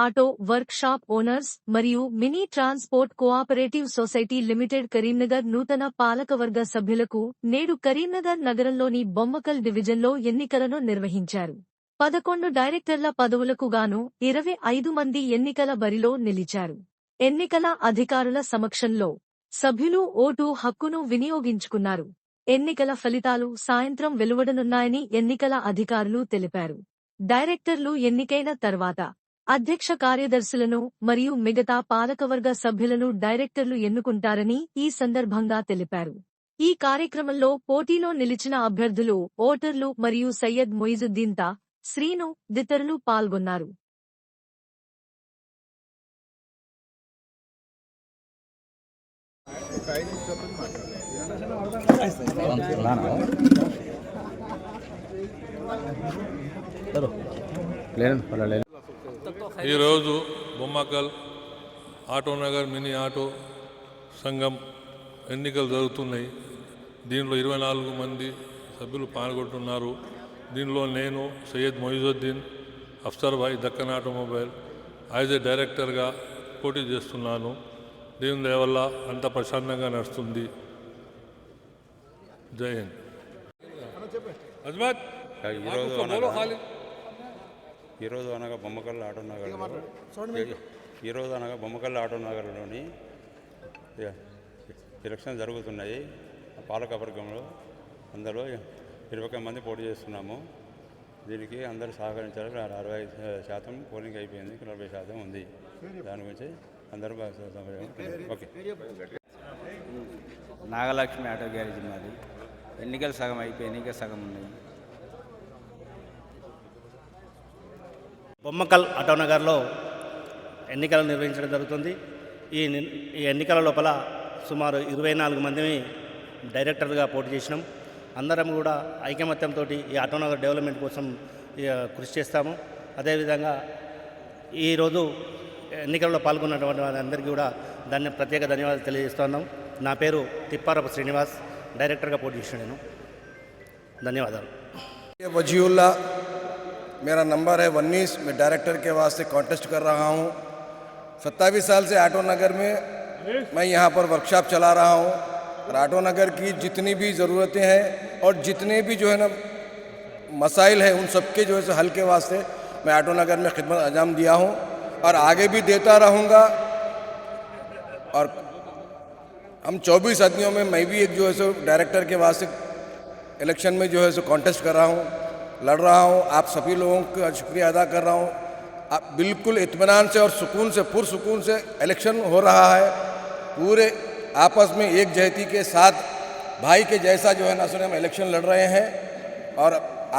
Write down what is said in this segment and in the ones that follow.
Auto work shop owners మరియు mini transport cooperative society limited Karimnagar నూతన పాలకవర్గ సభ్యులకు నేడు కరీంనగర్ నగరంలోని బొమ్మకల్ డివిజన్లో ఎన్నికలను నిర్వహించారు. 11 డైరెక్టర్ల పదవులకు గాను 25 మంది ఎన్నికల బరిలో నిలిచారు. ఎన్నికల అధికారుల సమక్షంలో సభ్యులు ఓటు హక్కును వినియోగించుకున్నారు. ఎన్నికల ఫలితాలు సాయంత్రం వెలువడనున్నాయని ఎన్నికల అధికారులు తెలిపారు. డైరెక్టర్లు ఎన్నికైన తర్వాత అధ్యక్ష కార్యదర్శులను మరియు మిగతా పాలకవర్గ సభ్యులను డైరెక్టర్లు ఎన్నుకుంటారని ఈ సందర్భంగా తెలిపారు. ఈ కార్యక్రమంలో పోటీలో నిలిచిన అభ్యర్థులు, ఓటర్లు మరియు సయ్యద్ మొయిజుద్దీన్ తా, శ్రీను దితరులు పాల్గొన్నారు. ఈరోజు బొమ్మకల్ ఆటోనగర్ మినీ ఆటో సంఘం ఎన్నికలు జరుగుతున్నాయి. దీనిలో 24 మంది సభ్యులు పాల్గొంటున్నారు. దీనిలో నేను సయ్యద్ మొయిజుద్దీన్ అఫ్సర్ భాయ్ దక్కన్ ఆటోమొబైల్ యాజ్ ఏ డైరెక్టర్గా పోటీ చేస్తున్నాను. దీని వల్ల అంత ప్రశాంతంగా నడుస్తుంది. జై హింద్. ఈరోజు అనగా బొమ్మకల్ ఆటోనగర్లోని ఎలక్షన్ జరుగుతున్నాయి. పాలకవర్గంలో అందరూ 20 మంది పోటీ చేస్తున్నాము. దీనికి అందరూ సహకరించారు. 65% పోలింగ్ అయిపోయింది, 40% ఉంది. దాని గురించి అందరూ ఓకే. నాగలక్ష్మి ఆటో గ్యారేజ్ మాది. ఎన్నికలు సగం అయిపోయి ఇంకా సగం ఉన్నాయి. బొమ్మకల్ ఆటోనగర్లో ఎన్నికలు నిర్వహించడం జరుగుతుంది. ఈ ఎన్నికల లోపల సుమారు 24 మందిని డైరెక్టర్గా పోటీ చేసినాం. అందరం కూడా ఐకమత్యంతో ఈ ఆటోనగర్ డెవలప్మెంట్ కోసం కృషి చేస్తాము. అదేవిధంగా ఈరోజు ఎన్నికల్లో పాల్గొన్నటువంటి వారందరికీ కూడా ప్రత్యేక ధన్యవాదాలు తెలియజేస్తున్నాం. నా పేరు తిప్పారపు శ్రీనివాస్, డైరెక్టర్గా పోటీ చేసిన నేను. ధన్యవాదాలు. वजीउल्ला मेरा नंबर है 19। मैं डायरेक्टर के वास्ते कॉन्टेस्ट कर रहा हूँ। 27 साल से आटो नगर में मैं यहाँ पर वर्कशॉप चला रहा हूँ और आटो नगर की जितनी भी ज़रूरतें हैं और जितने भी जो है ना मसाइल हैं उन सबके जो है हल के वास्ते मैं आटो नगर में खिदमत अंजाम दिया हूँ और आगे भी देता रहूँगा। और हम 24 आदमियों में मैं भी एक जो है सो डायरेक्टर के वास्ते इलेक्शन में जो है सो कॉन्टेस्ट कर रहा हूँ, लड़ रहा हूँ। आप सभी लोगों का शुक्रिया अदा कर रहा हूँ। आप बिल्कुल इत्मीनान से और सुकून से, पुरसुकून से इलेक्शन हो रहा है। पूरे आपस में एक जहती के साथ भाई के जैसा जो है ना सुने हम इलेक्शन लड़ रहे हैं और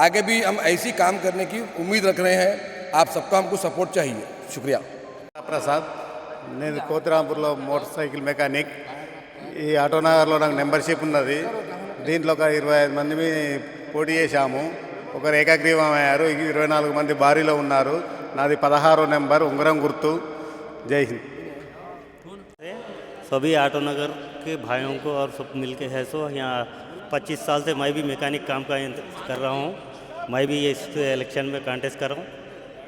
आगे भी हम ऐसी काम करने की उम्मीद रख रहे हैं। आप सबका हमको सपोर्ट चाहिए। शुक्रिया. ప్రసాద్, నేను కోతిరాంపూర్లో మోటార్ సైకిల్ మెకానిక్. ఈ ఆటోనగర్లో నాకు మెంబర్షిప్ ఉన్నది. దీంట్లో ఒక 25 మంది పోటీ చేశాము. ఒకరు ఏకగ్రీవం అయ్యారు. 24 మంది బారీలో ఉన్నారు. నాది 16వ నెంబర్, ఉంగరం గుర్తు. జై హింద్. सभी आटोनगर के भाइयों को और सब मिलके है सो यहाँ 25 साल से मैं भी मैकेनिक काम का कर रहा हूँ. मैं भी इस इलेक्शन में कांटेस्ट कर रहा हूँ.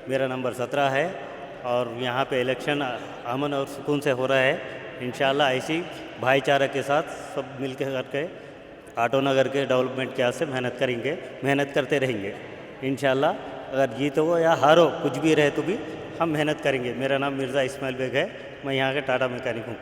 मेरा नंबर 17 है और यहाँ पे इलेक्शन अमन और सुकून से हो रहा है. इंशाल्लाह ऐसी भाईचारा के साथ सब मिल के करके आटोनगर के डेवलपमेंट के वास्ते मेहनत करते रहेंगे. इंशाल्लाह अगर जीत हो या हारो कुछ भी रहे तो भी हम मेहनत करेंगे. मेरा नाम मिर्ज़ा इस्माइल बेग है. मैं यहाँ के टाटा मैकेनिक हूँ.